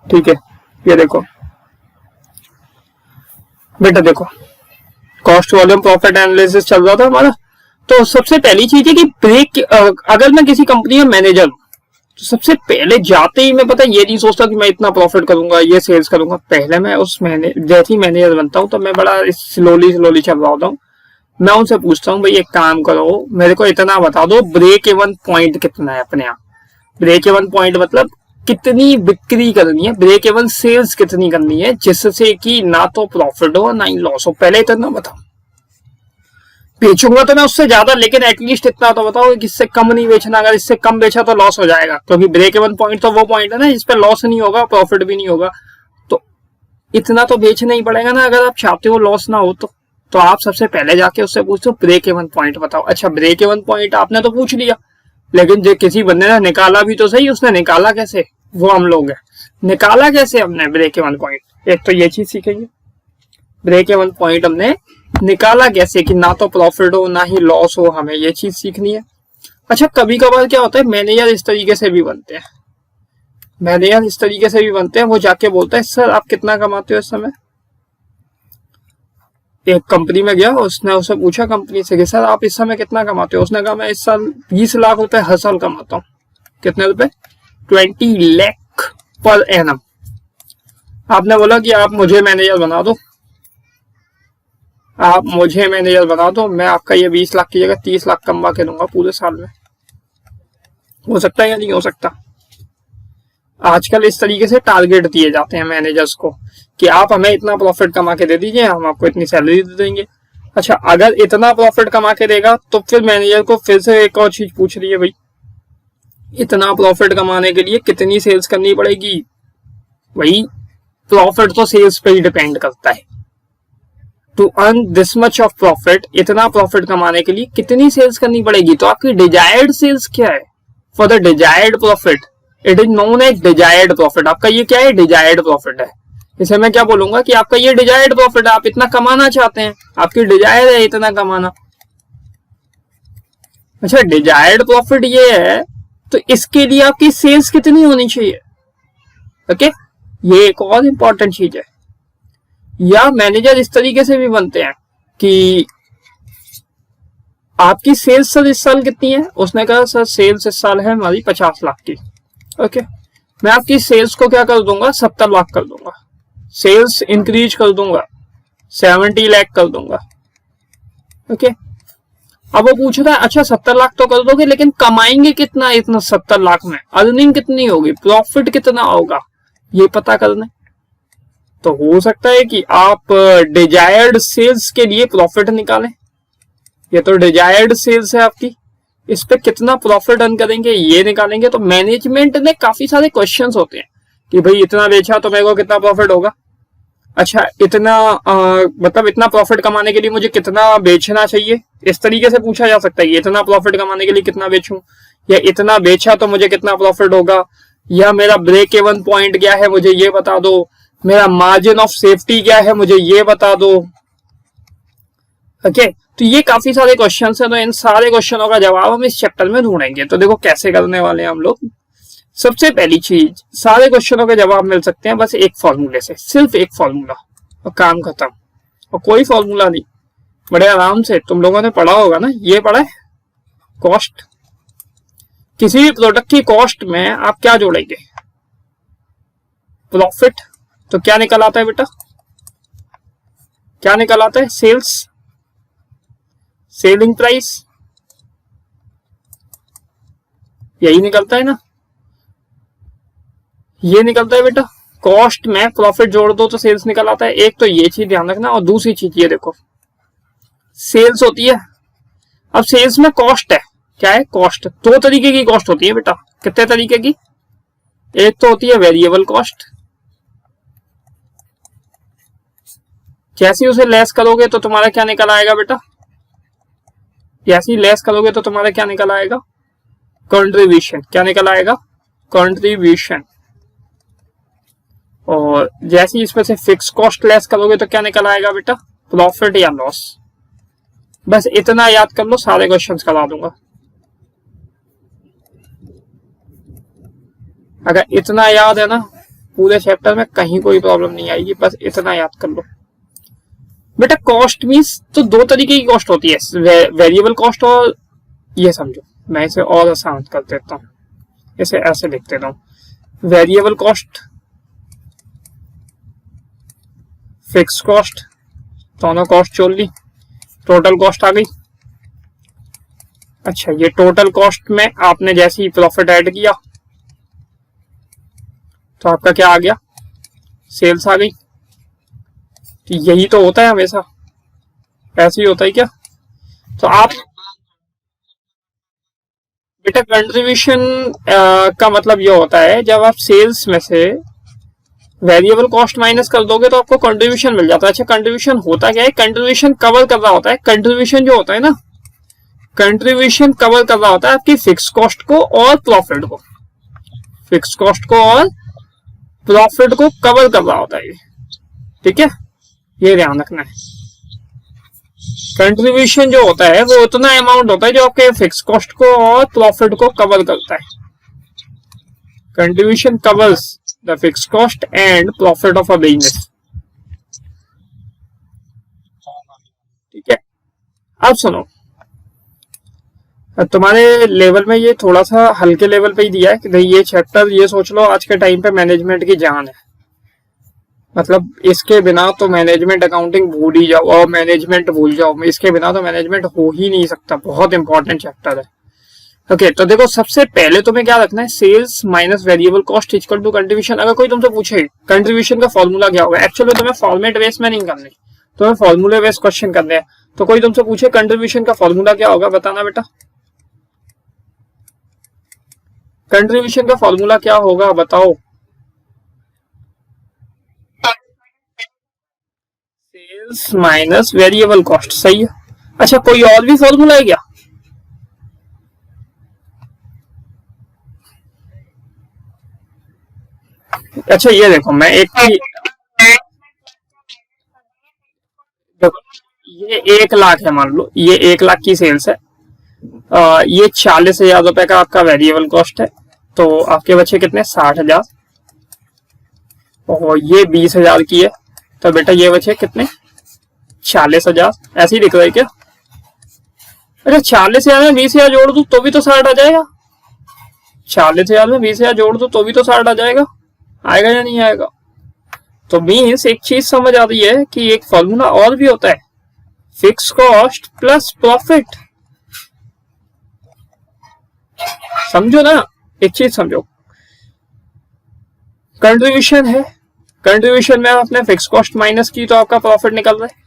ठीक है, ये देखो बेटा, देखो कॉस्ट वॉल्यूम प्रॉफिट एनालिसिस चल रहा था हमारा। तो सबसे पहली चीज है कि ब्रेक, अगर मैं किसी कंपनी में मैनेजर हूं तो सबसे पहले जाते ही मैं पता ये नहीं सोचता कि मैं इतना प्रॉफिट करूंगा, ये सेल्स करूंगा। पहले मैं उस महीने जैसे ही मैनेजर बनता हूं तो मैं बड़ा स्लोली स्लोली चल रहा होता हूँ। मैं उनसे पूछता हूँ भाई एक काम करो, मेरे को इतना बता दो ब्रेक इवन पॉइंट कितना है अपने यहाँ। ब्रेक इवन पॉइंट मतलब कितनी बिक्री करनी है, ब्रेक इवन सेल्स कितनी करनी है जिससे कि ना तो प्रॉफिट हो ना ही लॉस हो। पहले इतना बताओ, बेचूंगा तो मैं उससे ज्यादा, लेकिन एटलीस्ट इतना तो बताओ कि इससे कम नहीं बेचना। अगर इससे कम बेचा तो लॉस हो जाएगा, क्योंकि ब्रेक इवन पॉइंट तो वो पॉइंट है ना जिसपे लॉस नहीं होगा, प्रॉफिट भी नहीं होगा। तो इतना तो बेचना ही पड़ेगा ना अगर आप चाहते हो लॉस ना हो तो आप सबसे पहले जाके उससे पूछते हो ब्रेक इवन पॉइंट बताओ। अच्छा, ब्रेक इवन पॉइंट आपने तो पूछ लिया, लेकिन जो किसी बंदे ने निकाला भी तो सही, उसने निकाला कैसे, वो हम लोग हैं। निकाला कैसे हमने ब्रेक इवन पॉइंट, एक तो ये चीज सीखेंगे। ब्रेक इवन पॉइंट हमने निकाला कैसे कि ना तो प्रॉफिट हो ना ही लॉस हो, हमें ये चीज सीखनी है। अच्छा, कभी कभार क्या होता है, मैनेजर इस तरीके से भी बनते हैं, मैनेजर इस तरीके से भी बनते हैं, वो जाके बोलता है सर आप कितना कमाते हो इस समय। एक कंपनी में गया, उसने उसे पूछा कंपनी से कि सर आप इस समय कितना कमाते हो। उसने कहा मैं इस साल 20 लाख रुपए हर साल कमाता हूँ। कितने रुपए? 20 लाख पर एनम। आपने बोला कि आप मुझे मैनेजर बना दो, आप मुझे मैनेजर बना दो, मैं आपका ये 20 लाख की जगह 30 लाख कमा के दूंगा पूरे साल में। हो सकता है या नहीं हो सकता? आजकल इस तरीके से टारगेट दिए जाते हैं मैनेजर्स को कि आप हमें इतना प्रॉफिट कमा के दे दीजिए, हम आपको इतनी सैलरी दे देंगे। अच्छा, अगर इतना प्रॉफिट कमा के देगा तो फिर मैनेजर को फिर से एक और चीज पूछ रही है, भाई इतना प्रॉफिट कमाने के लिए कितनी सेल्स करनी पड़ेगी। वही प्रॉफिट तो सेल्स पे ही डिपेंड करता है। To earn this much of profit, इतना प्रॉफिट कमाने के लिए कितनी सेल्स करनी पड़ेगी। तो आपकी डिजायर्ड सेल्स क्या है for the desired profit, it is known as desired profit. आपका ये क्या है? डिजायर्ड प्रॉफिट है। इसे मैं क्या बोलूंगा कि आपका ये डिजायर्ड प्रॉफिट है, आप इतना कमाना चाहते हैं, आपकी डिजायर है इतना कमाना। अच्छा, डिजायर्ड प्रॉफिट ये है तो इसके लिए आपकी सेल्स कितनी होनी चाहिए। ओके, ये एक और इंपॉर्टेंट चीज है। या मैनेजर इस तरीके से भी बनते हैं कि आपकी सेल्स सर इस साल कितनी है। उसने कहा सर सेल्स इस साल है हमारी 50 लाख की। ओके, मैं आपकी सेल्स को क्या कर दूंगा, 70 लाख कर दूंगा, सेल्स इंक्रीज कर दूंगा, 70 लाख कर दूंगा। ओके, अब वो पूछ रहा है अच्छा 70 लाख तो कर दोगे, लेकिन कमाएंगे कितना इतना 70 लाख में, अर्निंग कितनी होगी, प्रॉफिट कितना होगा, ये पता करना है। तो हो सकता है कि आप डिजायर्ड सेल्स के लिए प्रॉफिट निकालें। ये तो डिजायर्ड सेल्स है आपकी, इस पे कितना प्रॉफिट अर्न करेंगे ये निकालेंगे। तो मैनेजमेंट ने काफी सारे क्वेश्चंस होते हैं कि भाई इतना बेचा तो मेरे को कितना प्रॉफिट होगा। अच्छा, इतना मतलब इतना प्रॉफिट कमाने के लिए मुझे कितना बेचना चाहिए, इस तरीके से पूछा जा सकता है कि इतना प्रॉफिट कमाने के लिए कितना बेचूं, या इतना बेचा तो मुझे कितना प्रॉफिट होगा, या मेरा ब्रेक इवन पॉइंट क्या है मुझे ये बता दो, मेरा मार्जिन ऑफ सेफ्टी क्या है मुझे ये बता दो। ओके, तो ये काफी सारे क्वेश्चन हैं, तो इन सारे क्वेश्चनों का जवाब हम इस चैप्टर में ढूंढेंगे। तो देखो कैसे करने वाले हैं हम लोग। सबसे पहली चीज, सारे क्वेश्चनों के जवाब मिल सकते हैं बस एक फॉर्मूले से, सिर्फ एक फॉर्मूला और काम खत्म। और कोई फॉर्मूला नहीं, बड़े आराम से तुम लोगों ने पढ़ा होगा ना, ये पढ़ा है कॉस्ट। किसी भी प्रोडक्ट की कॉस्ट में आप क्या जोड़ेंगे, प्रॉफिट। तो क्या निकल आता है बेटा, क्या निकल आता है, सेल्स, सेलिंग प्राइस, यही निकलता है ना, ये निकलता है बेटा। कॉस्ट में प्रॉफिट जोड़ दो तो सेल्स निकल आता है। एक तो ये चीज ध्यान रखना, और दूसरी चीज ये देखो, सेल्स होती है, अब सेल्स में कॉस्ट है, क्या है, कॉस्ट। दो तरीके की कॉस्ट होती है बेटा। कितने तरीके की, एक तो होती है वेरिएबल कॉस्ट, जैसे उसे लेस करोगे तो तुम्हारा क्या निकल आएगा बेटा, जैसे ही लेस करोगे तो तुम्हारा क्या निकल आएगा, कंट्रीब्यूशन। क्या निकल आएगा, कंट्रीब्यूशन। और जैसे ही इसमें से फिक्स कॉस्ट लेस करोगे तो क्या निकल आएगा बेटा, प्रॉफिट या लॉस। बस इतना याद कर लो, सारे क्वेश्चंस करा दूंगा। अगर इतना याद है ना पूरे चैप्टर में कहीं कोई प्रॉब्लम नहीं आएगी, बस इतना याद कर लो बेटा। कॉस्ट मीन्स तो दो तरीके की कॉस्ट होती है, वेरिएबल कॉस्ट और ये समझो, मैं इसे और आसान कर देता हूँ, इसे ऐसे लिख देता हूँ, वेरिएबल कॉस्ट, फिक्स कॉस्ट, दोनों कॉस्ट जोड़ ली, टोटल कॉस्ट आ गई। अच्छा, ये टोटल कॉस्ट में आपने जैसे ही प्रॉफिट ऐड किया तो आपका क्या आ गया, सेल्स आ गई। तो यही तो होता है हमेशा, ऐसे ही होता है क्या? तो आप बेटा कंट्रीब्यूशन का मतलब ये होता है जब आप सेल्स में से वेरिएबल कॉस्ट माइनस कर दोगे तो आपको कंट्रीब्यूशन मिल जाता है। अच्छा, कंट्रीब्यूशन होता क्या है? कंट्रीब्यूशन कवर कर रहा होता है, कंट्रीब्यूशन जो होता है ना, कंट्रीब्यूशन कवर कर रहा होता है आपकी फिक्स कॉस्ट को और प्रॉफिट को, फिक्स कॉस्ट को और प्रॉफिट को कवर कर रहा होता है, ठीक है, ये ध्यान रखना है। कंट्रीब्यूशन जो होता है वो उतना अमाउंट होता है जो आपके फिक्स कॉस्ट को और प्रॉफिट को कवर करता है। Contribution covers the fix cost and profit of a business, ठीक है। अब सुनो, तुम्हारे लेवल में ये थोड़ा सा हल्के लेवल पे ही दिया है कि नहीं, ये चैप्टर ये सोच लो आज के टाइम पे मैनेजमेंट की जान है, मतलब इसके बिना तो मैनेजमेंट अकाउंटिंग भूल ही जाओ और मैनेजमेंट भूल जाओ, इसके बिना तो मैनेजमेंट हो ही नहीं सकता, बहुत इंपॉर्टेंट चैप्टर है। ओके, तो देखो सबसे पहले तुम्हें क्या रखना है, sales minus variable cost equal to contribution. अगर कोई तुमसे पूछे कंट्रीब्यूशन का फॉर्मूला क्या होगा, एक्चुअली तुम्हें फॉर्मेट बेस में नहीं करनी, तुम्हें फॉर्मूले बेस क्वेश्चन करने हैं। तो कोई तुमसे पूछे कंट्रीब्यूशन का फॉर्मूला क्या होगा, बताना बेटा, कंट्रीब्यूशन का फॉर्मूला क्या होगा बताओ। सेल्स माइनस वेरिएबल कॉस्ट, सही है। अच्छा, कोई और भी फॉर्मूला है क्या? अच्छा, ये देखो मैं एक देखो, ये 1 लाख है, मान लो ये 1 लाख की सेल्स है, ये 40,000 रुपए का आपका वेरिएबल कॉस्ट है, तो आपके बचे कितने, 60,000, और ये 20,000 की है, तो बेटा ये बचे कितने, 40,000, ऐसे ही दिख रहा है क्या? अरे 40,000 में 20,000 जोड़ दू तो भी तो 60 आ जाएगा, 40,000 में 20,000 जोड़ दू तो भी तो 60 आ जाएगा, आएगा या नहीं आएगा? तो मीन्स एक चीज समझ आ रही है कि एक फॉर्मूला और भी होता है, फिक्स कॉस्ट प्लस प्रॉफिट, समझो ना, एक चीज समझो, कंट्रीब्यूशन है, कंट्रीब्यूशन में आपने फिक्स कॉस्ट माइनस की तो आपका प्रॉफिट निकल रहा है,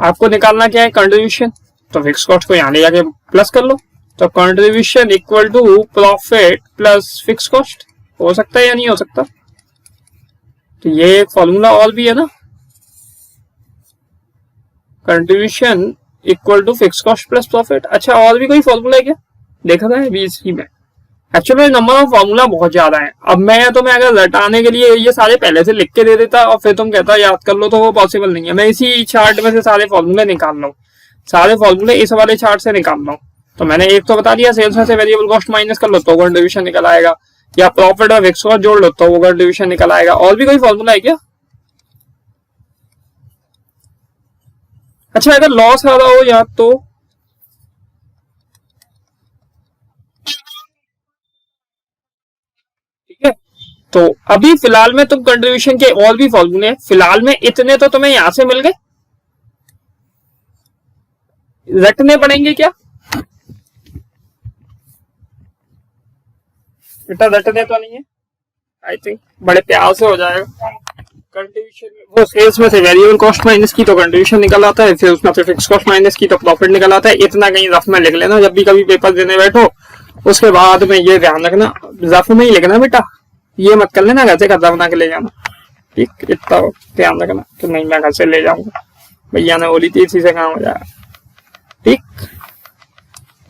आपको निकालना क्या है, कंट्रीब्यूशन, तो फिक्स कॉस्ट को यहां ले जाके प्लस कर लो, तो contribution equal to profit plus fix cost, हो सकता है या नहीं हो सकता? तो ये एक फॉर्मूला और भी है ना, contribution equal to fix cost plus profit. अच्छा, और भी कोई फॉर्मूला है क्या, देखा था बीएससी में? एक्चुअली नंबर ऑफ फॉर्मूला बहुत ज्यादा है, अब मैं तुम्हें अगर रटाने के लिए ये सारे पहले से लिख के दे देता और फिर तुम कहता याद कर लो, तो वो पॉसिबल नहीं है। मैं इसी चार्ट में से सारे फॉर्मूले निकाल रहा हूँ, सारे फॉर्मूले इस वाले चार्ट से निकाल रहा हूँ। तो मैंने एक तो बता दिया, सेल्स में से वेरिएबल कॉस्ट माइनस कर लो तो कंट्रीब्यूशन निकल आएगा, या प्रॉफिट और फिक्स कॉस्ट जोड़ लो तो वो कंट्रीब्यूशन निकल आएगा। और भी कोई फॉर्मूला है क्या? अच्छा, अगर लॉस आ रहा हो या तो ठीक है, तो अभी फिलहाल में तुम कंट्रीब्यूशन के और भी फॉर्मूले हैं, फिलहाल में इतने तो तुम्हें यहां से मिल गए, रटने पड़ेंगे क्या बेटा? रटने तो नहीं है, आई थिंक बड़े प्यार से हो जाएगा। कंट्रीब्यूशन वो सेल्स में से वेरिएबल कॉस्ट माइनस की तो कंट्रीब्यूशन निकल आता है, फिर उसमें से फिक्स कॉस्ट माइनस की तो प्रॉफिट निकल आता है। इतना कहीं रफ में लिख लेना, जब भी कभी पेपर देने बैठो उसके बाद में ये ध्यान रखना, रफ में ही लिखना बेटा, ये मत कर लेना घर से खर्चा बना के ले जाना, ठीक, इतना ध्यान रखना कि नहीं मैं घर से ले जाऊंगा, भैया ने बोली थी इसी से काम हो जाएगा, ठीक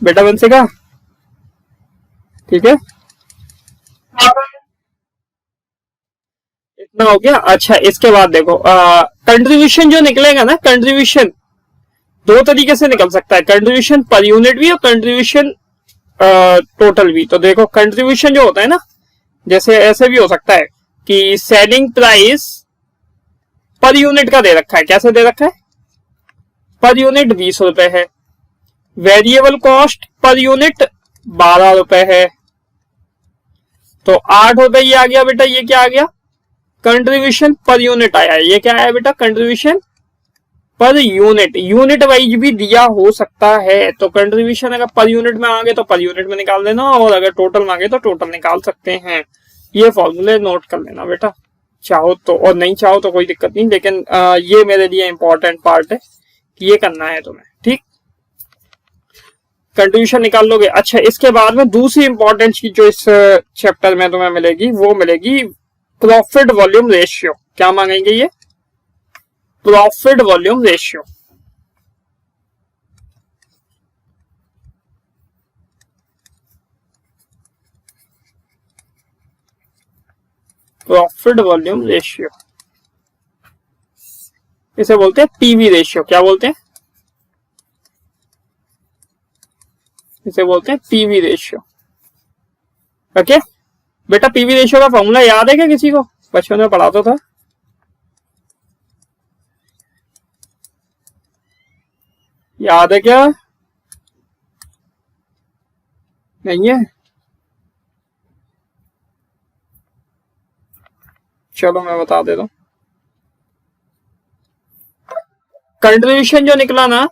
बेटा बंसेगा, ठीक है, इतना हो गया। अच्छा, इसके बाद देखो कंट्रीब्यूशन जो निकलेगा ना, कंट्रीब्यूशन दो तरीके से निकल सकता है, कंट्रीब्यूशन पर यूनिट भी और कंट्रीब्यूशन टोटल भी। तो देखो कंट्रीब्यूशन जो होता है ना, जैसे ऐसे भी हो सकता है कि सेलिंग प्राइस पर यूनिट का दे रखा है, कैसे दे रखा है, पर यूनिट 20 रुपए है, वेरिएबल कॉस्ट पर यूनिट 12 रुपए है, तो 8 रुपए ये आ गया बेटा, ये क्या आ गया, कंट्रीब्यूशन पर यूनिट आया, ये क्या आया बेटा, contribution per unit, unit wise भी दिया हो सकता है, तो कंट्रीब्यूशन अगर पर यूनिट में आगे तो पर यूनिट में निकाल देना, और अगर टोटल मांगे तो टोटल निकाल सकते हैं। ये फॉर्मूले नोट कर लेना बेटा, चाहो तो, और नहीं चाहो तो कोई दिक्कत नहीं, लेकिन ये मेरे लिए इंपॉर्टेंट पार्ट है कि ये करना है तुम्हें, ठीक। कंट्रीब्यूशन निकाल लोगे। अच्छा, इसके बाद में दूसरी इंपॉर्टेंट चीज जो इस चैप्टर में तुम्हें मिलेगी वो मिलेगी प्रॉफिट वॉल्यूम रेशियो। क्या मांगेंगे ये, profit volume ratio. Profit volume ratio, इसे बोलते हैं पीवी रेशियो। क्या बोलते हैं, इसे बोलते हैं पीवी रेशियो। ओके बेटा, पीवी रेशियो का फॉर्मूला याद है क्या किसी को, बचपन में पढ़ाता था, याद है क्या, नहीं है, चलो मैं बता देता हूं। कंट्रीब्यूशन जो निकला ना,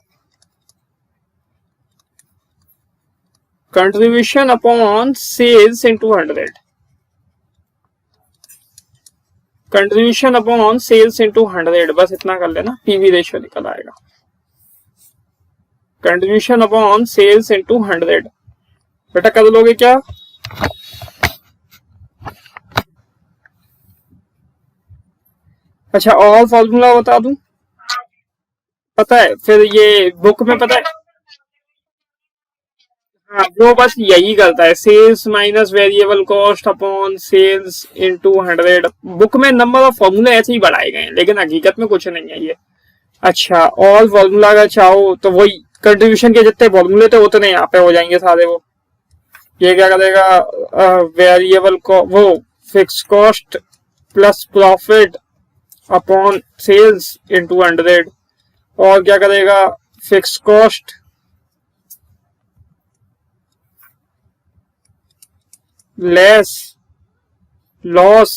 contribution upon sales into 100, contribution upon sales into 100, बस इतना कर लेना, पीवी रेशियो निकल आएगा। कंट्रीब्यूशन अपॉन सेल्स इनटू 100, बेटा कर लोगे क्या, अच्छा और फॉर्मूला बता दूं, पता है, फिर ये बुक में पता है, हाँ वो बस यही करता है, sales minus variable cost upon sales into 100। Book में नंबर ऑफ फॉर्मूले ऐसे ही बढ़ाए गए हैं, लेकिन हकीकत में कुछ नहीं है ये। अच्छा, और फॉर्मूला अगर चाहो तो वही कंट्रीब्यूशन के जितने फॉर्मूले थे उतने यहाँ पे हो जाएंगे सारे। वो ये क्या करेगा, वेरिएबल को वो fix cost plus profit upon sales into 100, और क्या करेगा, fix cost less loss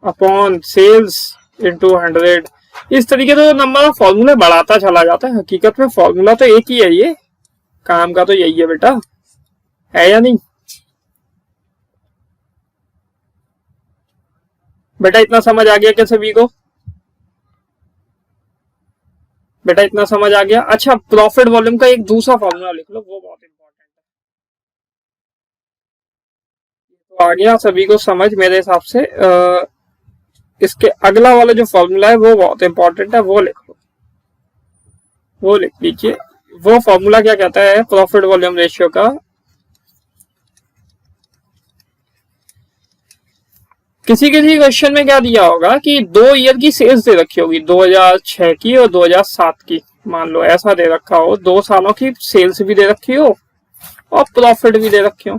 upon sales into 100। इस तरीके से नंबर ऑफ फॉर्मूले बढ़ाता चला जाता है। हकीकत में फॉर्मूला तो एक ही है, ये काम का तो यही है बेटा, है या नहीं बेटा, इतना समझ आ गया क्या सभी को, बेटा इतना समझ आ गया। अच्छा, प्रॉफिट वॉल्यूम का एक दूसरा फॉर्मूला लिख लो, वो बहुत इंपॉर्टेंट है। तो आ गया सभी को समझ मेरे हिसाब से। इसके अगला वाला जो फॉर्मूला है वो बहुत इंपॉर्टेंट है, वो लिख लो, वो लिख लीजिए। वो फॉर्मूला क्या कहता है प्रॉफिट वॉल्यूम रेशियो का, किसी किसी क्वेश्चन में क्या दिया होगा कि 2 ईयर की सेल्स दे रखी होगी, 2006 की और 2007 की, मान लो ऐसा दे रखा हो, 2 सालों की सेल्स भी दे रखी हो और प्रॉफिट भी दे रखे हो,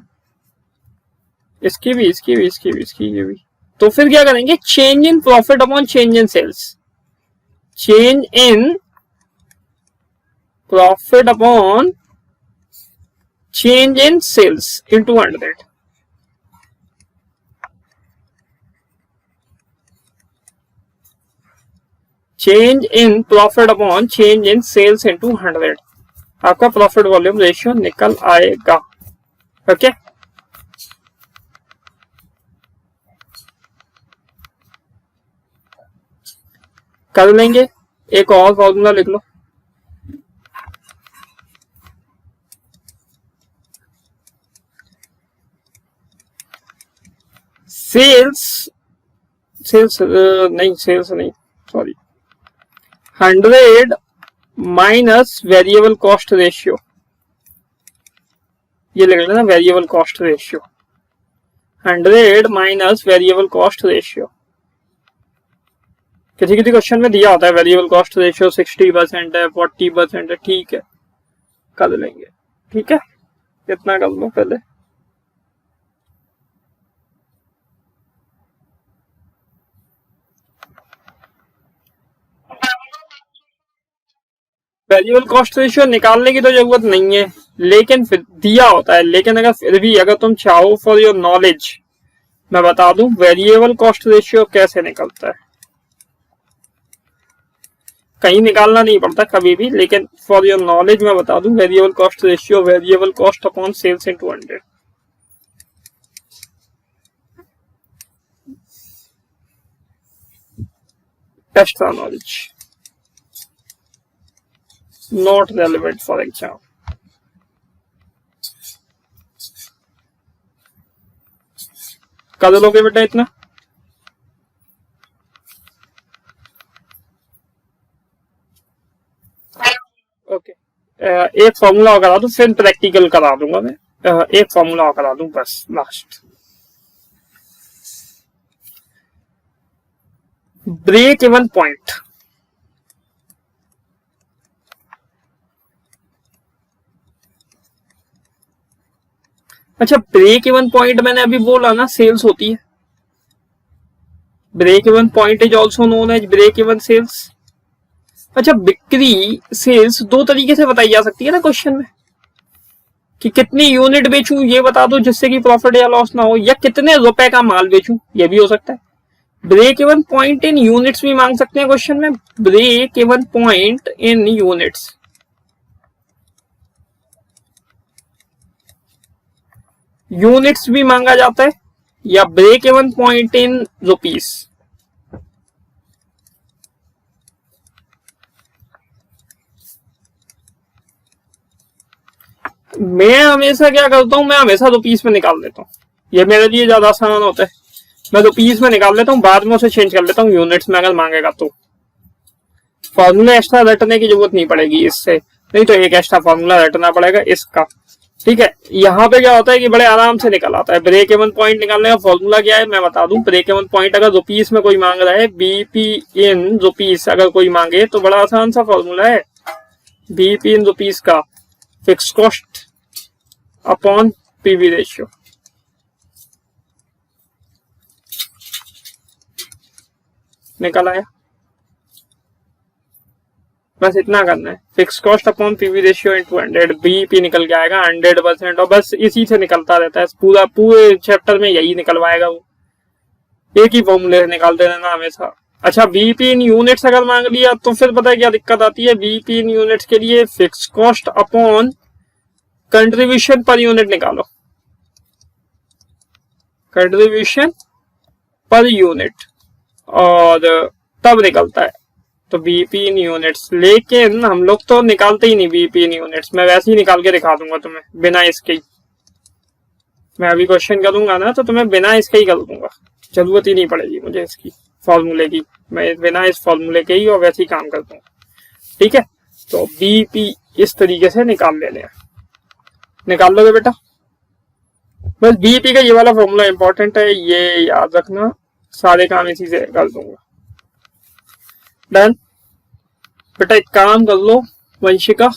इसकी भी, इसकी भी, इसकी भी, इसकी भी। तो फिर क्या करेंगे, change in profit upon change in sales, change in profit upon change in sales into 100। Change in profit upon change in sales into 100, आपका प्रॉफिट वॉल्यूम रेशियो निकल आएगा। ओके, कर लेंगे। एक और फॉर्मूला लिख लो, सेल्स, सेल्स नहीं, सेल्स नहीं, sorry, 100 minus variable cost ratio, ये लिख लेना, variable cost ratio, 100 minus variable cost ratio. किसी किसी क्वेश्चन में दिया होता है वेरिएबल कॉस्ट रेशियो 60% है, 40% है, ठीक है कर लेंगे, ठीक है, इतना कर लो पहले। वेरिएबल कॉस्ट रेशियो निकालने की तो जरूरत नहीं है, लेकिन फिर दिया होता है, लेकिन अगर फिर भी अगर तुम चाहो फॉर योर नॉलेज मैं बता दूं वेरिएबल कॉस्ट रेशियो कैसे निकलता है। कहीं निकालना नहीं पड़ता कभी भी, लेकिन फॉर योर नॉलेज मैं बता दूं variable cost ratio variable cost upon sales into 100। Extra knowledge not relevant for exam. कर लोगे बेटा इतना? ओके एक फॉर्मूला करा दूं फिर प्रैक्टिकल करा दूंगा मैं। एक फॉर्मूला करा दूं बस लास्ट। ब्रेक इवन पॉइंट, अच्छा ब्रेक इवन पॉइंट मैंने अभी बोला ना सेल्स होती है। Break even point is also known as break even sales. अच्छा बिक्री सेल्स दो तरीके से बताई जा सकती है ना क्वेश्चन में, कि कितनी यूनिट बेचूं ये बता दो जिससे कि प्रॉफिट या लॉस ना हो, या कितने रुपए का माल बेचूं ये भी हो सकता है। Break even point in units भी मांग सकते हैं क्वेश्चन में, break even point in units. Units भी मांगा जाता है, या break even point in rupees. मैं हमेशा क्या करता हूं, मैं हमेशा रुपीस में निकाल लेता हूं, ये मेरे लिए ज्यादा आसान होता है। मैं रुपीस में निकाल लेता हूं, बाद में उसे चेंज कर लेता हूं यूनिट्स में अगर मांगेगा तो। फॉर्मूला एक्स्ट्रा रटने की जरूरत नहीं पड़ेगी इससे, नहीं तो एक एक्स्ट्रा फॉर्मूला रटना पड़ेगा इसका। ठीक है, यहाँ पे क्या होता है कि बड़े आराम से निकल आता है। ब्रेक इवन पॉइंट निकालने का फॉर्मूला क्या है मैं बता दूं। ब्रेक इवन पॉइंट अगर रुपीस में कोई मांग रहा है, बीपी इन रुपीस अगर कोई मांगे तो बड़ा आसान सा फॉर्मूला है। बीपी इन रुपीस का fix cost upon PV ratio. निकल आया, बस इतना करना है। Fix cost upon PV ratio into 100, BP निकल के आएगा 100%, और बस इसी से निकलता रहता है पूरे चैप्टर में, यही निकलवाएगा वो। एक ही फॉर्मूले से निकालते रहना हमेशा। अच्छा बीपी इन यूनिट्स अगर मांग लिया तो फिर पता है क्या दिक्कत आती है। बीपी इन यूनिट्स के लिए fix cost upon contribution per unit निकालो, कंट्रीब्यूशन पर यूनिट, और तब निकलता है तो बीपी इन यूनिट्स। लेकिन हम लोग तो निकालते ही नहीं बीपी इन यूनिट्स, मैं वैसे ही निकाल के दिखा दूंगा तुम्हें बिना इसके ही। मैं अभी क्वेश्चन करूंगा ना तो तुम्हें बिना इसके ही कर दूंगा, जरूरत ही नहीं पड़ेगी मुझे इसकी फॉर्मूले की, मैं बिना इस फॉर्मूले के ही और वैसे ही काम करता हूँ। ठीक है, तो बीपी इस तरीके से निकाल लेने हैं। निकाल लोगे बेटा? बस बीपी का ये वाला फॉर्मूला इंपॉर्टेंट है, ये याद रखना, सारे काम इसी से कर दूंगा। डन बेटा, एक काम कर लो वंशिका,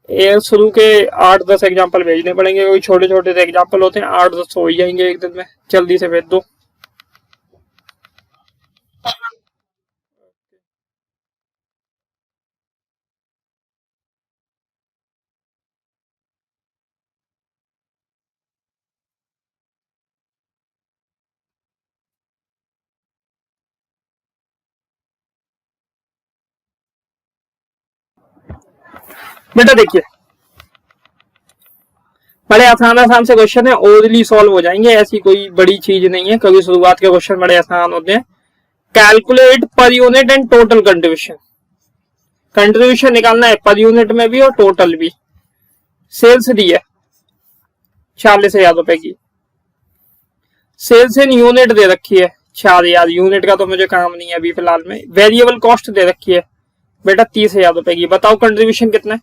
एयर शुरू के 8-10 एग्जाम्पल भेजने पड़ेंगे, कोई छोटे छोटे एग्जाम्पल होते हैं, 8-10 हो ही जाएंगे एक दिन में, जल्दी से भेज दो। बेटा देखिए बड़े आसान आसान से क्वेश्चन है, ओरली सॉल्व हो जाएंगे, ऐसी कोई बड़ी चीज नहीं है, क्योंकि शुरुआत के क्वेश्चन बड़े आसान होते हैं। Calculate per unit and total contribution, contribution निकालना है पर यूनिट में भी और टोटल भी। सेल्स दी है 40,000 रुपए की, सेल्स इन यूनिट दे रखी है 4,000, यूनिट का तो मुझे काम नहीं है अभी फिलहाल में। वेरिएबल कॉस्ट दे रखी है बेटा 30,000 रुपए की, बताओ कंट्रीब्यूशन कितना है?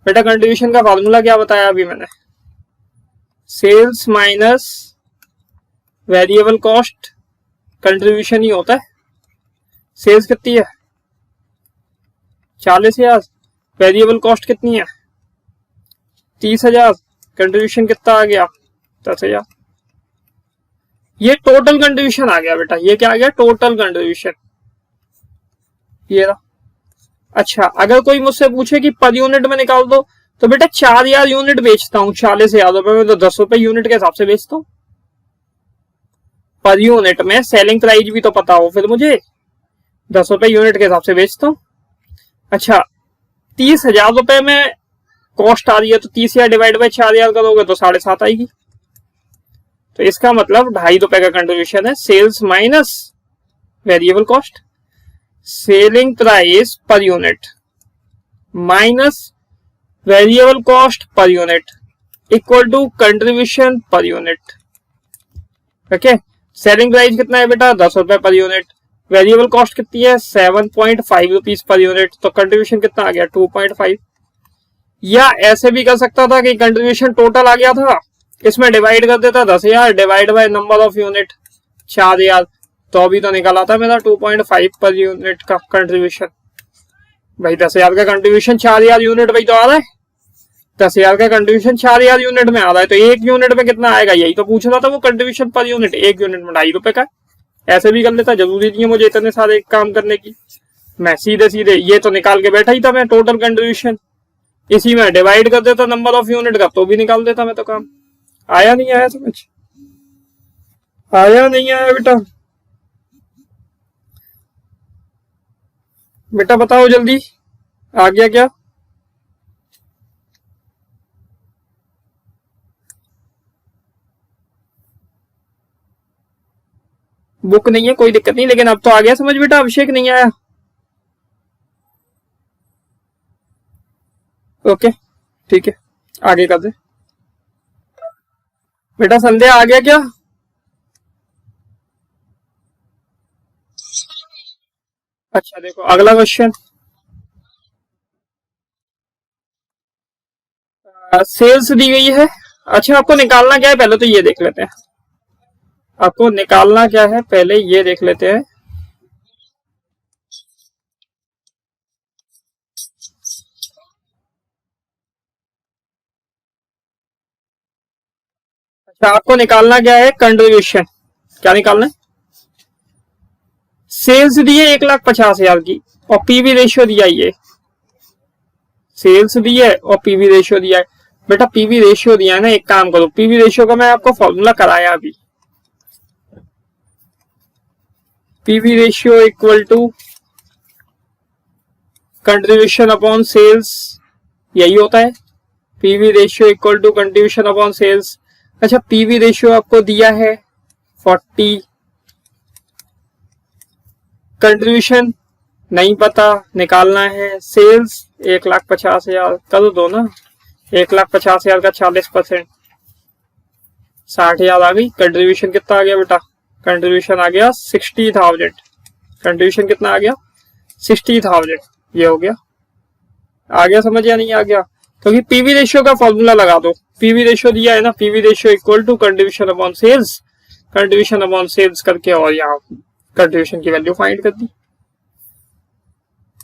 बेटा कंट्रीब्यूशन का फॉर्मूला क्या बताया अभी मैंने, sales minus variable cost, contribution ही होता है। सेल्स कितनी है 40,000, वेरिएबल कॉस्ट कितनी है 30,000, कंट्रीब्यूशन कितना आ गया 10,000। ये टोटल कंट्रीब्यूशन आ गया बेटा, ये क्या आ गया टोटल कंट्रीब्यूशन, ये रहा। अच्छा, अगर कोई मुझसे पूछे कि पर यूनिट में निकाल दो, तो बेटा 4,000 यूनिट बेचता हूँ 40,000 रुपए में, तो 10 रुपए यूनिट के हिसाब से बेचता हूँ। पर यूनिट में सेलिंग प्राइस भी तो पता हो फिर मुझे, 10 रुपए यूनिट के हिसाब से बेचता हूँ। अच्छा, 30,000 रुपए में कॉस्ट आ रही है, तो 30,000 डिवाइड बाई 4,000 करोगे तो 7.5 आएगी। तो इसका मतलब 2.5 रुपए का कंट्रीब्यूशन है, sales minus variable cost, selling price per unit minus variable cost per unit equal to contribution per unit. Okay, selling price कितना है बेटा 10 रुपए पर यूनिट, वेरिएबल कॉस्ट कितनी है 7.5 रुपीज पर यूनिट, तो कंट्रीब्यूशन कितना आ गया 2.5। या ऐसे भी कर सकता था कि कंट्रीब्यूशन टोटल आ गया था, इसमें डिवाइड कर देता 10,000 divide by number of unit 4,000, तो अभी तो निकाला था मेरा 2.5 पर यूनिट का कंट्रीब्यूशन। भाई 10,000 का कंट्रीब्यूशन 4,000 यूनिट भाई तो आ रहा है, 10,000 का कंट्रीब्यूशन 4,000 यूनिट में आ रहा है, तो एक यूनिट में कितना आएगा, यही तो पूछ रहा था वो कंट्रीब्यूशन पर यूनिट, एक यूनिट में 2.5 रुपए का। ऐसे भी कर लेता, जरूरी नहीं है मुझे इतने सारे काम करने की, मैं सीधे सीधे ये तो निकाल के बैठा ही था मैं टोटल कंट्रीब्यूशन, इसी में डिवाइड कर देता नंबर ऑफ यूनिट का, तो भी निकाल देता मैं तो काम। आया नहीं आया समझ, आया नहीं आया बेटा, बेटा बताओ जल्दी, आ गया क्या? बुक नहीं है कोई दिक्कत नहीं, लेकिन अब तो आ गया समझ बेटा, अभिषेक नहीं आया। ओके ठीक है, आगे कर दे बेटा। संध्या आ गया क्या? अच्छा देखो अगला क्वेश्चन, सेल्स दी गई है। अच्छा आपको निकालना क्या है पहले तो ये देख लेते हैं, आपको निकालना क्या है पहले ये देख लेते हैं। अच्छा आपको निकालना क्या है कंट्रीब्यूशन, क्या निकालना है? सेल्स दी है 1,50,000 की और पीवी रेशियो दिया ये, सेल्स दी है और पीवी रेशियो दिया है। बेटा पीवी रेशियो दिया है ना, एक काम करो, पीवी रेशियो का मैं आपको फॉर्मूला कराया अभी, PV ratio equal to contribution upon sales, यही होता है PV ratio equal to contribution upon sales. अच्छा पीवी रेशियो आपको दिया है 40, कंट्रीब्यूशन नहीं पता निकालना है, सेल्स 1,50,000 कर दो ना, 1,50,000 का 40%, 60,000 आ गई। कंट्रीब्यूशन कितना आ गया बेटा, कंट्रीब्यूशन आ गया 60,000, कंट्रीब्यूशन कितना आ गया 60,000, ये हो गया। आ गया समझ या नहीं आ गया? क्योंकि पीवी रेशियो का फॉर्मूला लगा दो, पीवी रेशियो दिया है ना, PV ratio equal to contribution upon sales, contribution upon sales करके और यहाँ कंट्रीब्यूशन की वैल्यू फाइंड कर दी,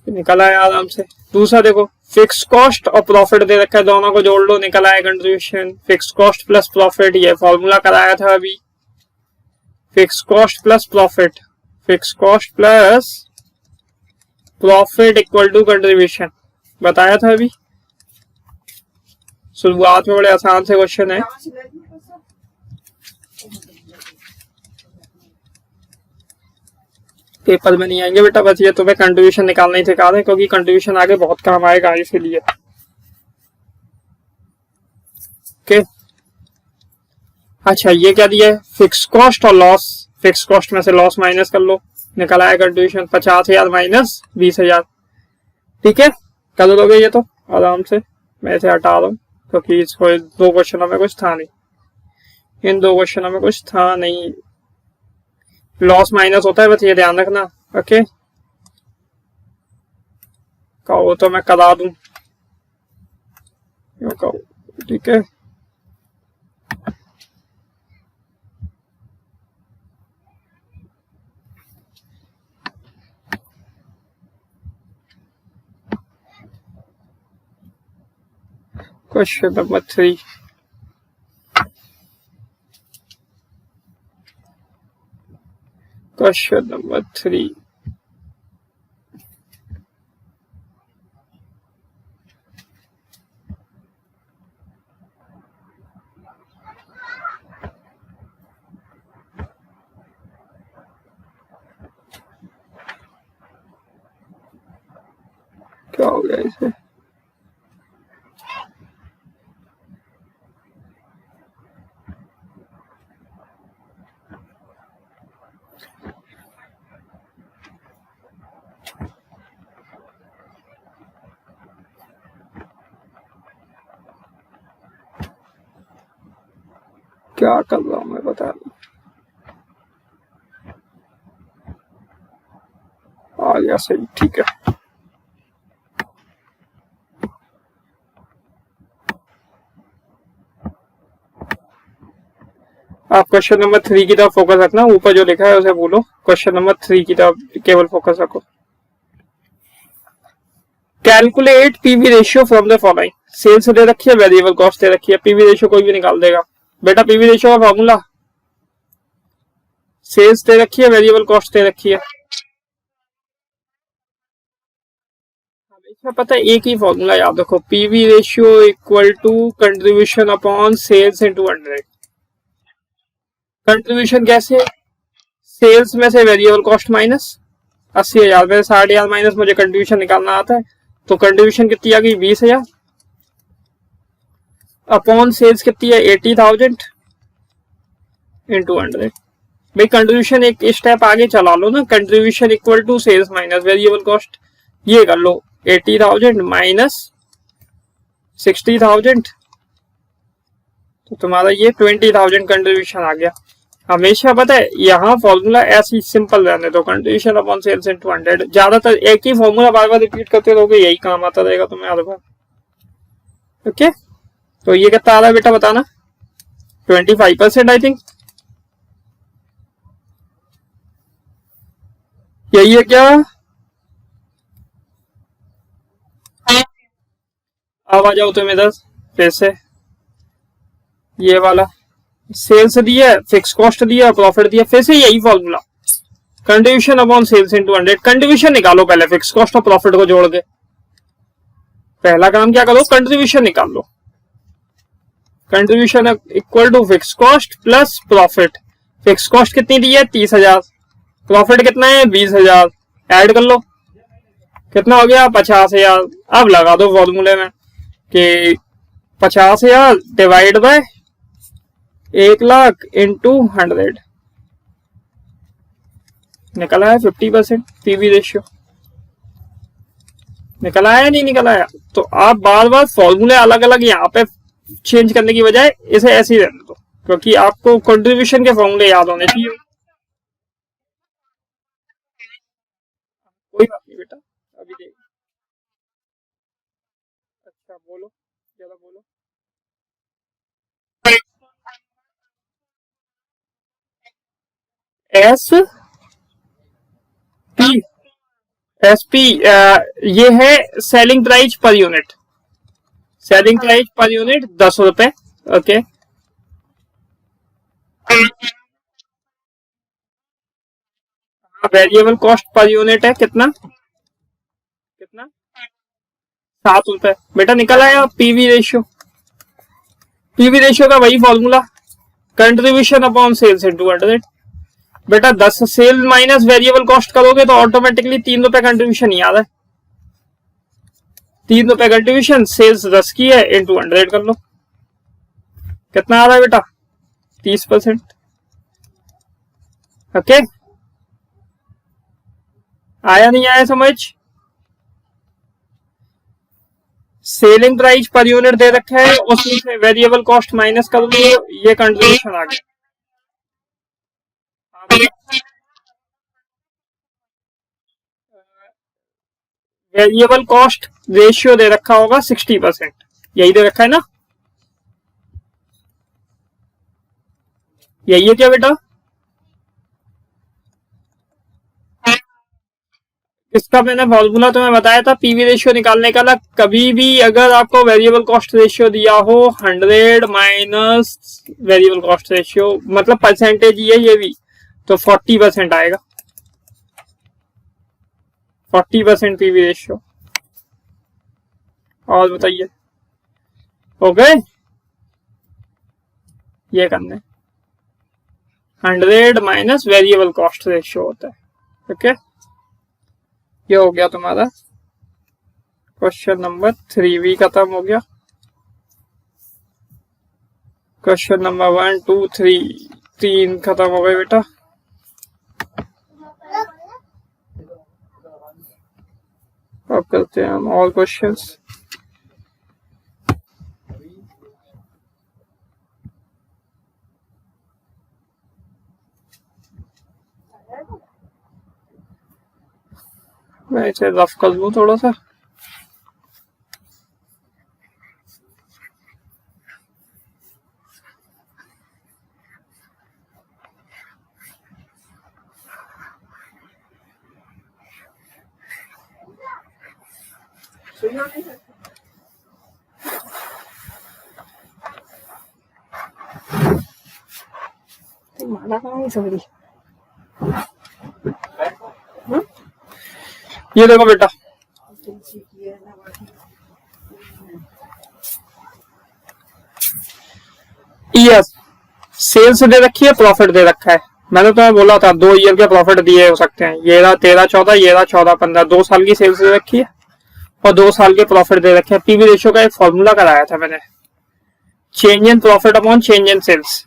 निकल आया आराम से। दूसरा देखो, फिक्स कॉस्ट और प्रॉफिट दे रखा है, दोनों को जोड़ लो, निकल आया contribution. Fix cost plus profit, ये फॉर्मूला कराया था अभी, fix cost plus profit, fix cost plus profit equal to contribution, बताया था अभी। शुरुआत में बड़े आसान से क्वेश्चन है, पेपर में नहीं आएंगे बेटा, बस ये तुम्हें कंट्रीब्यूशन निकालना ही सिखा रहे हैं, क्योंकि कंट्रीब्यूशन आगे बहुत काम आएगा इसीलिए। ओके अच्छा ये क्या दिया है, फिक्स कॉस्ट और लॉस, फिक्स कॉस्ट में से लॉस माइनस कर लो, निकल आया कंट्रीब्यूशन 50,000 माइनस 20,000, ठीक है कर दोगे ये तो आराम से। मैं इसे हटा रहा हूँ क्योंकि इसको दो क्वेश्चनों में कुछ था नहीं, इन दो क्वेश्चनों में कुछ था नहीं, लॉस माइनस होता है बस ये ध्यान रखना। ओके कहो तो मैं करा दूं, क्यों कहो, ठीक है। क्वेश्चन नंबर 3, क्वेश्चन नंबर 3, क्या हो गया इसे? क्या कर रहा हूं मैं, बता रहा हूं। आ गया सही, ठीक है। आप क्वेश्चन नंबर 3 की तरफ फोकस रखना, ऊपर जो लिखा है उसे बोलो। क्वेश्चन नंबर 3 की तरफ केवल फोकस रखो। Calculate PV ratio from the following. Sales दे रखी है, वेरिएबल कॉस्ट दे रखी है, पीवी रेशियो कोई भी निकाल देगा। बेटा पीवी रेशियो का फॉर्मूला, सेल्स दे रखी है, वेरिएबल कॉस्ट दे रखी है, इसमें पता है एक ही फॉर्मूला याद रखो, PV ratio equal to contribution upon sales into 100। Contribution कैसे? सेल्स में से वेरिएबल कॉस्ट माइनस 80,000 में 60,000 माइनस मुझे कंट्रीब्यूशन निकालना आता है, तो कंट्रीब्यूशन कितनी आ गई 20,000 अपॉन सेल्स कितनी है 80,000 इंटू 100। भाई कंट्रीब्यूशन एक स्टेप आगे चला लो ना, contribution equal to sales minus variable cost, ये कर लो 80,000 माइनस 60,000, तो तुम्हारा ये 20,000 कंट्रीब्यूशन आ गया। हमेशा पता है यहाँ फॉर्मूला ऐसी सिंपल रहने दो, कंट्रीब्यूशन अपॉन सेल्स इनटू 100। ज्यादातर एक ही फॉर्मूला बार बार रिपीट करते रहोगे, यही काम आता रहेगा तुम्हें हर बार। ओके, तो ये कितना आ रहा है बेटा बताना? 25% आई थिंक, यही है क्या? अब आ जाओ तुम इधर फिर से, ये वाला सेल्स दिया, फिक्स कॉस्ट दिया, प्रॉफिट दिया, फिर से यही formula, contribution upon sales into 100। Contribution निकालो पहले, फिक्स कॉस्ट और प्रॉफिट को जोड़ के। पहला काम क्या करो, कंट्रीब्यूशन निकाल लो। Contribution equal to fix cost plus profit. Fix cost कितनी दी है 30,000, प्रॉफिट कितना है 20,000, ऐड कर लो कितना हो गया 50,000। अब लगा दो फॉर्मूले में कि 50,000 डिवाइड बाय 1,00,000 इंटू 100, निकला है 50% पीवी रेशियो। निकल आया नहीं निकल आया? तो आप बार बार फॉर्मूले अलग अलग यहाँ पे चेंज करने की बजाय इसे ऐसे ही रहने दो, क्योंकि आपको कंट्रीब्यूशन के फॉर्मूले याद होने चाहिए। कोई बात नहीं बेटा, अभी देख। अच्छा बोलो, जरा बोलो। एस पी, एस पी ये है selling price per unit, selling price per unit 10 रुपए। Okay, variable cost per unit है कितना, कितना 7 रुपए। बेटा निकल आया पीवी रेशियो। पीवी रेशियो का वही formula, contribution upon sales into 100। बेटा 10 सेल माइनस वेरिएबल कॉस्ट करोगे तो ऑटोमेटिकली 3 रुपए कंट्रीब्यूशन ही आ रहा है। 3 रुपए कंट्रीब्यूशन, सेल्स 10 की है इंटू 100 कर लो, कितना आ रहा है बेटा 30%। ओके, आया नहीं आया समझ? सेलिंग प्राइस पर यूनिट दे रखा है, उसमें से वेरिएबल कॉस्ट माइनस कर दो, ये कंट्रीब्यूशन आ गया। वेरिएबल कॉस्ट रेशियो दे रखा होगा 60%, यही दे रखा है ना, यही है क्या बेटा? इसका मैंने फॉर्मूला तुम्हें बताया था पीवी रेशियो निकालने का। कभी भी अगर आपको वेरिएबल कॉस्ट रेशियो दिया हो 100 माइनस वेरिएबल कॉस्ट रेशियो, मतलब परसेंटेज ही है ये भी, तो 40% आएगा, 40% पीवी रेशियो। और बताइए, हो गए? ये करने 100 माइनस वेरिएबल कॉस्ट रेशियो होता है। ओके, ये हो गया तुम्हारा क्वेश्चन नंबर 3 भी खत्म हो गया। क्वेश्चन नंबर 1 2 3 3 खत्म हो गए बेटा। अब करते हैं हम और क्वेश्चंस। मैं इसे रफ कर लूं थोड़ा सा। माना कहाँ नहीं समझी। ये देखो बेटा, ईयर सेल्स दे रखी है, प्रॉफिट दे रखा है। मैंने तुम्हें बोला था 2 ईयर के प्रॉफिट दिए हो सकते हैं। ये रहा 13 14, ये रहा 14 15। 2 साल की सेल्स दे रखी है और 2 साल के प्रॉफिट दे रखे हैं। पीवी रेशियो का एक फॉर्मूला कराया था मैंने, change in profit upon change in sales.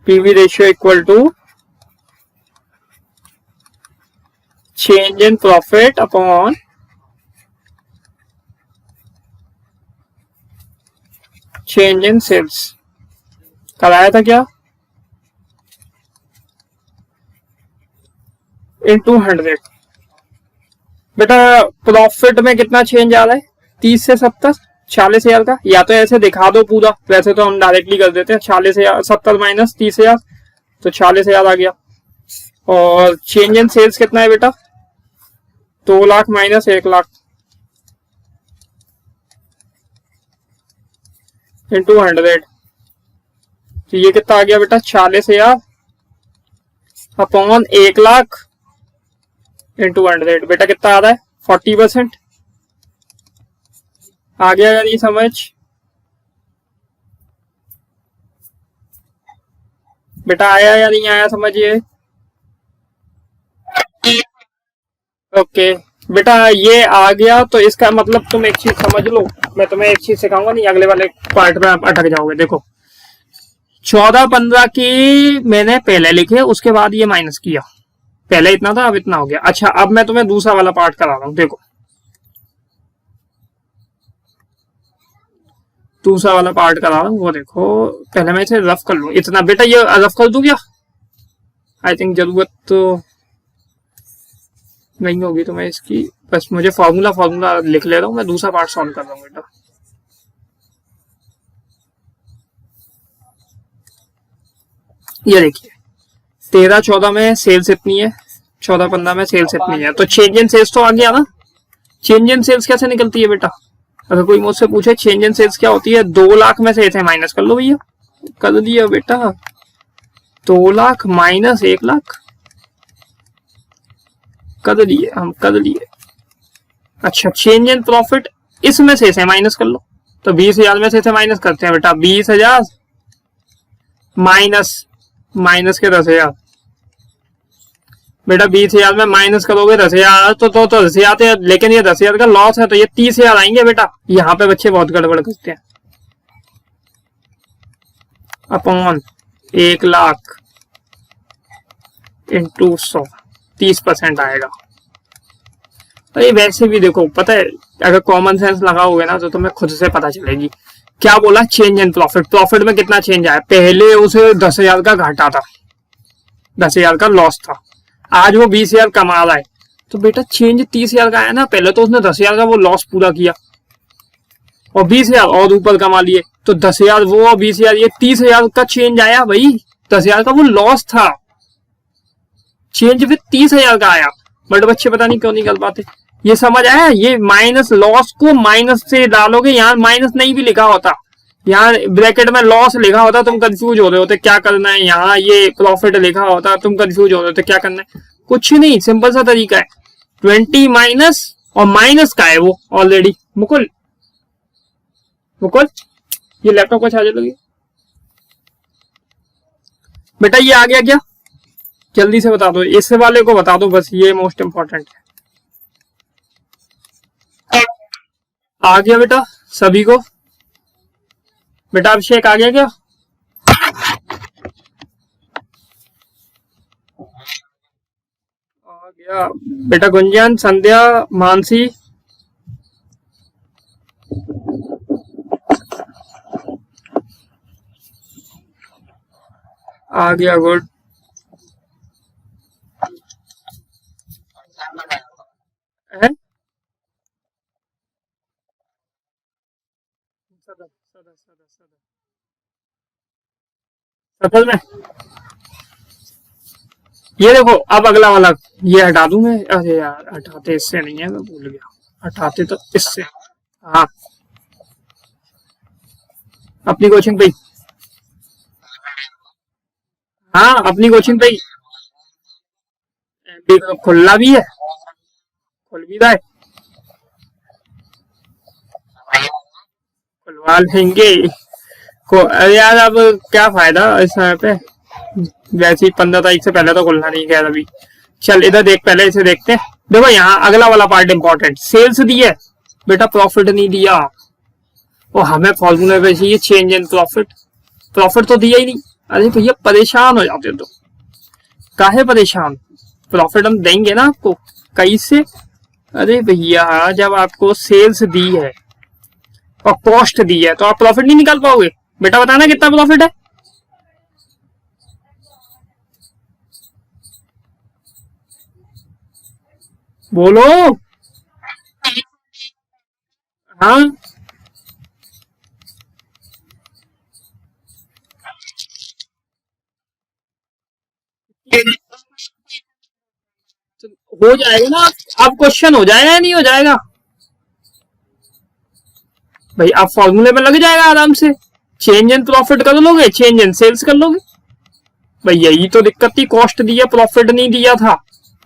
PV ratio equal to change in profit upon change in sales. कराया था क्या? इन 200। बेटा प्रॉफिट में कितना चेंज आ रहा है? 30 से 70, 40,000 का। या तो ऐसे दिखा दो पूरा, वैसे तो हम डायरेक्टली कर देते हैं। 40,000 70 माइनस 30,000 तो 40,000 आ गया। और चेंज इन सेल्स कितना है बेटा? 2 लाख माइनस 1 लाख इंटू 100। तो ये कितना आ गया बेटा? 40,000 अपॉन 1 लाख इंटू 100। बेटा कितना आ रहा है? 40%। आ गया या नहीं समझ? बेटा आया या नहीं आया समझिए? ओके बेटा ये आ गया। तो इसका मतलब तुम एक चीज समझ लो, मैं तुम्हें एक चीज सिखाऊंगा, नहीं अगले वाले पार्ट में आप अटक जाओगे। देखो 14 15 की मैंने पहले लिखे, उसके बाद ये माइनस किया। पहले इतना था, अब इतना हो गया। अच्छा अब मैं तुम्हें दूसरा वाला पार्ट करा रहा हूं। देखो दूसरा वाला पार्ट करा रहा हूं, वो देखो। पहले मैं इसे रफ कर लूं। इतना बेटा ये रफ कर दूं क्या? आई थिंक जरूरत तो नहीं होगी तुम्हें इसकी। बस मुझे फॉर्मूला लिख ले रहा हूँ। मैं दूसरा पार्ट सॉल्व कर रहा हूँ बेटा। ये देखिए 13 14 में सेल्स इतनी है, 14 15 में सेल्स इतनी है। तो चेंज इन सेल्स तो आ गया ना। चेंज इन सेल्स कैसे निकलती है बेटा? अगर कोई मुझसे पूछे चेंज इन सेल्स क्या होती है, 2 लाख में से इसे माइनस कर लो भैया। कर दिया बेटा। 2 लाख माइनस 1 लाख कर दिए हम, कर दिए। अच्छा चेंज इन प्रॉफिट, इसमें से इसे माइनस कर लो। तो 20,000 में से इसे माइनस करते हैं बेटा। 20,000 माइनस के 10,000। बेटा 20,000 में माइनस करोगे 10,000 तो 10,000, लेकिन ये 10,000 का लॉस है तो ये 30,000 आएंगे बेटा। यहाँ पे बच्चे बहुत गड़बड़ करते हैं। अपॉन 1 लाख इंटू 100, 30% आएगा। तो ये वैसे भी देखो पता है, अगर कॉमन सेंस लगाओगे ना तो तुम्हें खुद से पता चलेगी। क्या बोला? Change in profit. प्रॉफिट में कितना चेंज आया? पहले उसे 10,000 का घाटा था, 10,000 का लॉस था। आज वो 20,000 कमा रहा है, तो बेटा चेंज 30,000 का आया ना। पहले तो उसने 10,000 का वो लॉस पूरा किया और 20,000 और ऊपर कमा लिए। तो 10,000 वो और 20,000 ये 30,000 का चेंज आया भाई। 10,000 का वो लॉस था, चेंज फिर 30,000 का आया। बट बच्चे पता नहीं क्यों नहीं कर पाते। ये समझ आया? ये माइनस लॉस को माइनस से डालोगे, यहाँ माइनस नहीं भी लिखा होता, यहाँ ब्रैकेट में लॉस लिखा होता, तुम कंफ्यूज हो रहे होते क्या करना है। यहाँ ये प्रॉफिट लिखा होता, तुम कंफ्यूज हो रहे होते क्या करना है। कुछ नहीं, सिंपल सा तरीका है। 20 माइनस, और माइनस का है वो ऑलरेडी। मुकुल ये लैपटॉप को चार्जर लगी बेटा। ये आ गया क्या? जल्दी से बता दो, इस वाले को बता दो बस, ये मोस्ट इंपॉर्टेंट है। आ गया बेटा सभी को? बेटा अभिषेक आ गया क्या? आ गया बेटा। गुंजन, संध्या, मानसी, आ गया। गुड। है सदर सदर सदर सदर सफल में। ये देखो अब अगला वाला ये हटा दूं मैं। अरे यार हटाते इससे नहीं है, मैं भूल गया। हटाते तो इससे। हाँ अपनी कोचिंग पे ही। हाँ अपनी कोचिंग पे ही। MD तो खुलना भी है, खुल भी रहा है। खुलवा लेंगे को। अरे यार अब क्या फायदा इस समय पे, वैसे ही 15 तारीख से पहले तो खुलना नहीं गया अभी। चल इधर देख, पहले इसे देखते हैं। देखो यहाँ अगला वाला पार्ट इंपॉर्टेंट। सेल्स दी है बेटा, प्रॉफिट नहीं दिया। और हमें फॉर्मूले पे चाहिए चेंज इन प्रॉफिट। प्रॉफिट तो दिया ही नहीं। अरे भैया परेशान हो जाते तो काहे परेशान। प्रॉफिट हम देंगे ना आपको कैसे। अरे भैया जब आपको सेल्स दी है और कॉस्ट दी है तो आप प्रॉफिट नहीं निकाल पाओगे। बेटा बताना कितना प्रॉफिट है। बोलो। हाँ हो जाएगा ना। अब क्वेश्चन हो जाएगा या नहीं हो जाएगा भाई। आप फॉर्मूले में लग जाएगा आराम से। चेंज इन प्रॉफिट कर लोगे, चेंज इन सेल्स कर लोगे। भाई यही तो दिक्कत थी, कॉस्ट दिया प्रॉफिट नहीं दिया था।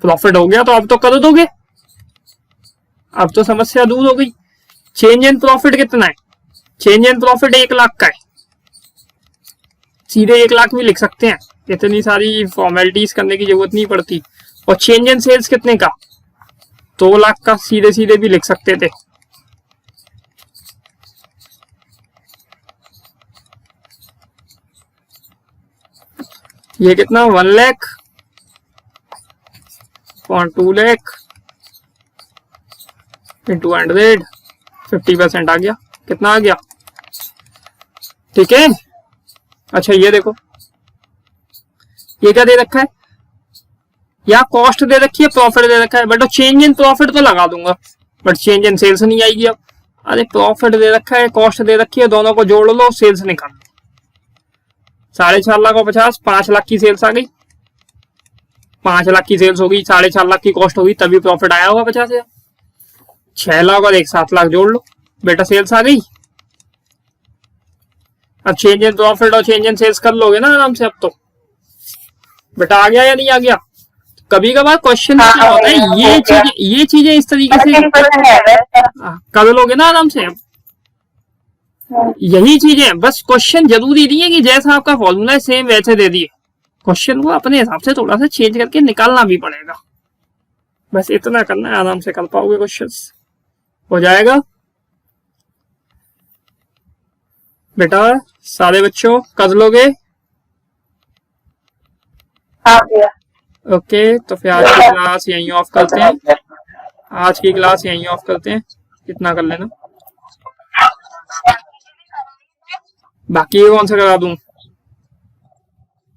प्रॉफिट हो गया तो अब तो कर दोगे। अब तो समस्या दूर हो गई। चेंज इन प्रॉफिट कितना है? चेंज इन प्रॉफिट 1 लाख का है। सीधे 1 लाख भी लिख सकते हैं, इतनी सारी फॉर्मेलिटीज करने की जरूरत नहीं पड़ती। और चेंज इन सेल्स कितने का? 2 लाख का, सीधे सीधे भी लिख सकते थे। ये कितना? 1 लाख 2 लाख इंटू 100, 50% आ गया। कितना आ गया? ठीक है। अच्छा ये देखो, ये क्या दे रखा है? या कॉस्ट दे रखी है, प्रॉफिट दे रखा है। बट चेंज इन प्रॉफिट तो लगा दूंगा, बट चेंज इन सेल्स नहीं आएगी अब। अरे प्रॉफिट दे रखा है, कॉस्ट दे रखी है, दोनों को जोड़ लो, सेल्स निकाल लो। 4.5 लाख और 50, 5 लाख की सेल्स आ गई। 5 लाख की सेल्स होगी, 4.5 लाख की कॉस्ट होगी, तभी प्रॉफिट आया होगा 50,000। 6 लाख और 7 लाख जोड़ लो, बेटा सेल्स आ गई। अब चेंज इन प्रॉफिट और चेंज इन सेल्स कर लोगे ना आराम से। अब तो बेटा आ गया या नहीं आ गया? कभी कभार क्वेश्चन क्या होता है, ये चीजें इस तरीके से कर लोगे ना आराम से। यही चीजें बस, क्वेश्चन जरूरी नहीं है कि जैसा आपका फॉर्मूला है सेम वैसे दे दिए। क्वेश्चन को अपने हिसाब से थोड़ा सा चेंज करके निकालना भी पड़ेगा। बस इतना करना है, आराम से कर पाओगे क्वेश्चंस। हो जाएगा बेटा। सारे बच्चों कर लोगे? ओके तो फिर आज की क्लास यहीं ऑफ करते हैं। आज की क्लास यहीं ऑफ करते हैं, इतना कर लेना। बाकी कौन सा करा दूं?